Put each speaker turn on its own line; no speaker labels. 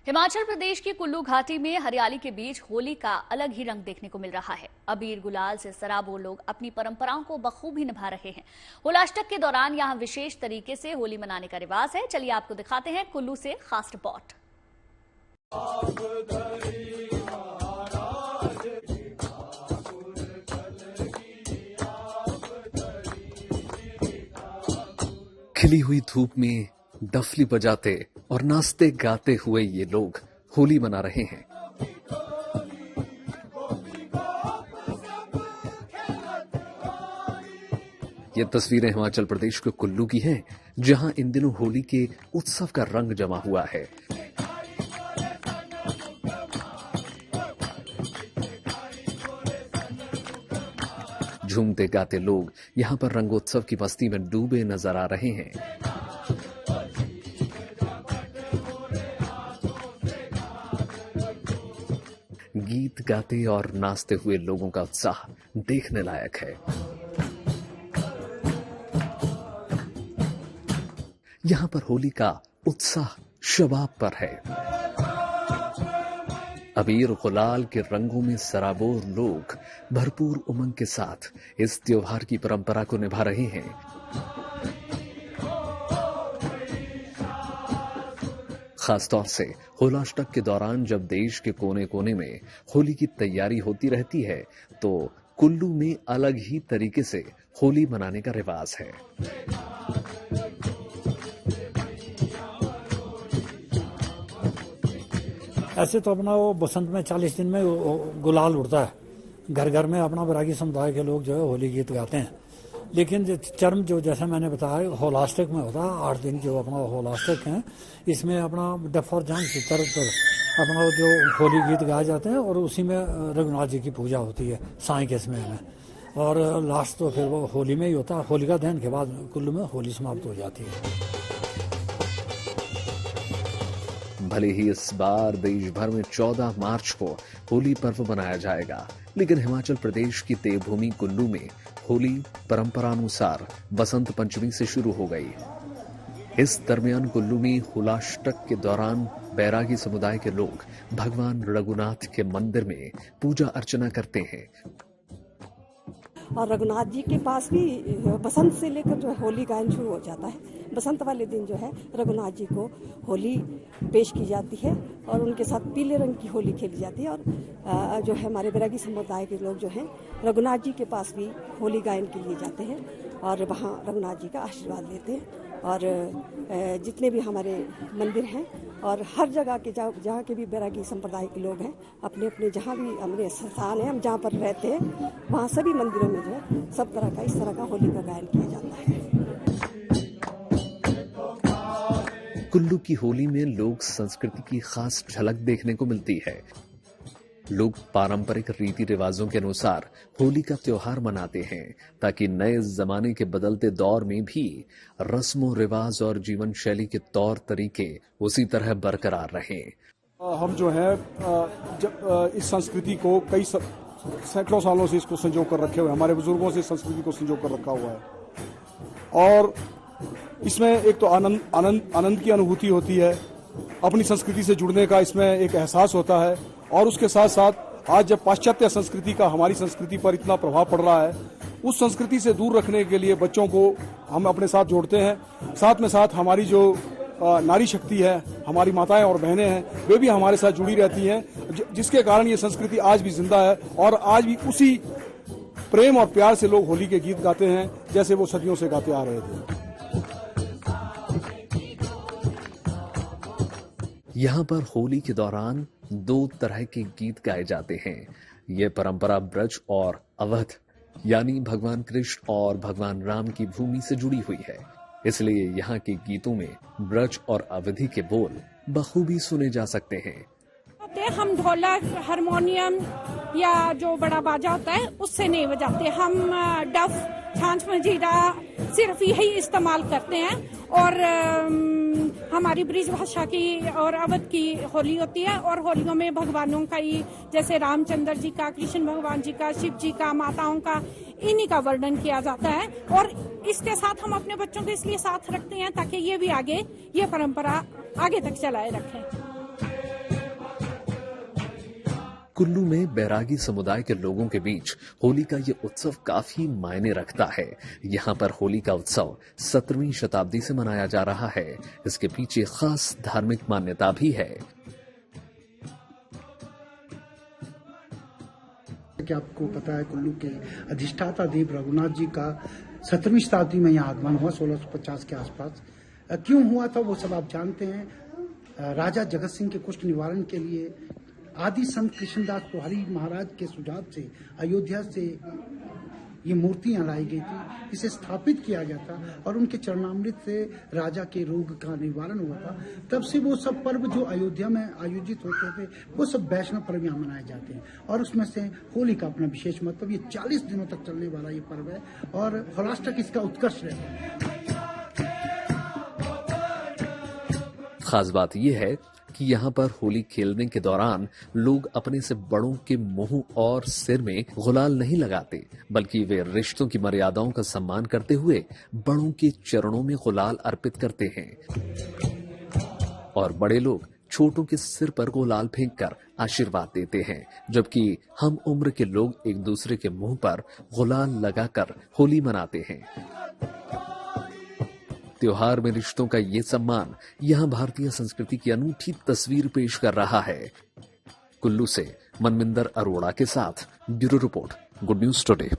हिमाचल प्रदेश की कुल्लू घाटी में हरियाली के बीच होली का अलग ही रंग देखने को मिल रहा है। अबीर गुलाल से सराबोर लोग अपनी परंपराओं को बखूबी निभा रहे हैं। होलाष्टक के दौरान यहां विशेष तरीके से होली मनाने का रिवाज है। चलिए आपको दिखाते हैं कुल्लू से खास रिपोर्ट।
खिली हुई धूप में डफली बजाते और नाचते गाते हुए ये लोग होली मना रहे हैं। ये तस्वीरें हिमाचल प्रदेश के कुल्लू की हैं, जहां इन दिनों होली के उत्सव का रंग जमा हुआ है। झूमते गाते लोग यहां पर रंगोत्सव की मस्ती में डूबे नजर आ रहे हैं। गीत गाते और नाचते हुए लोगों का उत्साह देखने लायक है। यहां पर होली का उत्साह शबाब पर है। अबीर गुलाल के रंगों में सराबोर लोग भरपूर उमंग के साथ इस त्योहार की परंपरा को निभा रहे हैं। खासतौर से होलाष्टक के दौरान जब देश के कोने कोने में होली की तैयारी होती रहती है, तो कुल्लू में अलग ही तरीके से होली मनाने का रिवाज है।
ऐसे तो अपना वो बसंत में 40 दिन में गुलाल उड़ता है। घर घर में अपना बैरागी समुदाय के लोग जो है होली गीत गाते हैं। लेकिन चर्म जो जैसा मैंने बताया होलाष्टक में होता है 8 दिन जो अपना होलाष्टक है, इसमें अपना डफ और जान की तरफ पर अपना जो होली गीत गाए जाते हैं और उसी में रघुनाथ जी की पूजा होती है साय के समय में। और लास्ट तो फिर वो होली में ही होता है। होलिका दहन के बाद कुल्लू में होली समाप्त हो जाती है।
भले ही इस बार देश भर में 14 मार्च को होली पर्व मनाया जाएगा, लेकिन हिमाचल प्रदेश की देवभूमि कुल्लू में होली परंपरानुसार बसंत पंचमी से शुरू हो गई। इस दरमियान कुल्लू में होलाष्टक के दौरान बैरागी समुदाय के लोग भगवान रघुनाथ के मंदिर में पूजा अर्चना करते हैं।
और रघुनाथ जी के पास भी बसंत से लेकर जो है होली गायन शुरू हो जाता है। बसंत वाले दिन जो है रघुनाथ जी को होली पेश की जाती है और उनके साथ पीले रंग की होली खेली जाती है। और जो है हमारे बैरागी समुदाय के लोग जो हैं रघुनाथ जी के पास भी होली गायन के लिए जाते हैं और वहाँ रघुनाथ जी का आशीर्वाद लेते हैं। और जितने भी हमारे मंदिर हैं और हर जगह के जहाँ के भी बैरागी संप्रदाय के लोग हैं, अपने अपने जहाँ भी हमारे स्थान है, हम जहाँ पर रहते हैं, वहाँ सभी मंदिरों में जो है सब तरह का इस तरह का होली का गायन किया जाता है।
कुल्लू की होली में लोक संस्कृति की खास झलक देखने को मिलती है। लोग पारंपरिक रीति रिवाजों के अनुसार होली का त्योहार मनाते हैं, ताकि नए जमाने के बदलते दौर में भी रस्मों रिवाज और जीवन शैली के तौर तरीके उसी तरह बरकरार रहें।
हम जो है इस संस्कृति को कई सैकड़ों सालों से इसको संजो कर रखे हुए, हमारे बुजुर्गों से संस्कृति को संजो कर रखा हुआ है। और इसमें एक तो आनंद की अनुभूति होती है, अपनी संस्कृति से जुड़ने का इसमें एक एहसास होता है। और उसके साथ साथ आज जब पाश्चात्य संस्कृति का हमारी संस्कृति पर इतना प्रभाव पड़ रहा है, उस संस्कृति से दूर रखने के लिए बच्चों को हम अपने साथ जोड़ते हैं। साथ में साथ हमारी जो नारी शक्ति है, हमारी माताएं और बहनें हैं, वे भी हमारे साथ जुड़ी रहती हैं, जिसके कारण ये संस्कृति आज भी जिंदा है। और आज भी उसी प्रेम और प्यार से लोग होली के गीत गाते हैं जैसे वो सदियों से गाते आ रहे थे।
यहाँ पर होली के दौरान 2 तरह के गीत गाए जाते हैं। ये परंपरा ब्रज और अवध यानी भगवान कृष्ण और भगवान राम की भूमि से जुड़ी हुई है, इसलिए यहाँ के गीतों में ब्रज और अवधि के बोल बखूबी सुने जा सकते हैं।
हम ढोलक, हारमोनियम या जो बड़ा बाजा होता है उससे नहीं बजाते। हम डफ, छाछ मजीरा सिर्फ यही इस्तेमाल करते हैं। और हमारी ब्रिज भाषा की और अवध की होली होती है। और होलियों में भगवानों का ही, जैसे रामचंद्र जी का, कृष्ण भगवान जी का, शिव जी का, माताओं का, इन्हीं का वर्णन किया जाता है। और इसके साथ हम अपने बच्चों को इसलिए साथ रखते हैं ताकि ये भी आगे ये परंपरा आगे तक चलाए रखें।
कुल्लू में बैरागी समुदाय के लोगों के बीच होली का ये उत्सव काफी मायने रखता है। यहाँ पर होली का उत्सव 17वीं शताब्दी से मनाया जा रहा है। इसके पीछे खास धार्मिक मान्यता भी है।
कि आपको पता है कुल्लू के अधिष्ठाता देव रघुनाथ जी का 17वीं शताब्दी में यहाँ आगमन हुआ 1650 के आसपास। क्यों हुआ था वो सब आप जानते हैं। राजा जगत सिंह के कुष्ठ निवारण के लिए आदि संत कृष्णदास पुहारी महाराज के सुझाव से अयोध्या से ये मूर्तियां लाई गई थी, इसे स्थापित किया गया था और उनके चरणामृत से राजा के रोग का निवारण हुआ था। तब से वो सब पर्व जो अयोध्या में आयोजित होते थे वो सब वैष्णव पर्व यहाँ मनाए जाते हैं और उसमें से होली का अपना विशेष मतलब। ये 40 दिनों तक चलने वाला ये पर्व है और होलाष्टक इसका उत्कर्ष रहता है।
खास बात यह है कि यहाँ पर होली खेलने के दौरान लोग अपने से बड़ों के मुंह और सिर में गुलाल नहीं लगाते, बल्कि वे रिश्तों की मर्यादाओं का सम्मान करते हुए बड़ों के चरणों में गुलाल अर्पित करते हैं और बड़े लोग छोटों के सिर पर गुलाल फेंककर आशीर्वाद देते हैं, जबकि हम उम्र के लोग एक दूसरे के मुंह पर गुलाल लगाकर होली मनाते हैं। त्योहार में रिश्तों का ये सम्मान यहाँ भारतीय संस्कृति की अनूठी तस्वीर पेश कर रहा है। कुल्लू से मनविंदर अरोड़ा के साथ bureau report, good news today.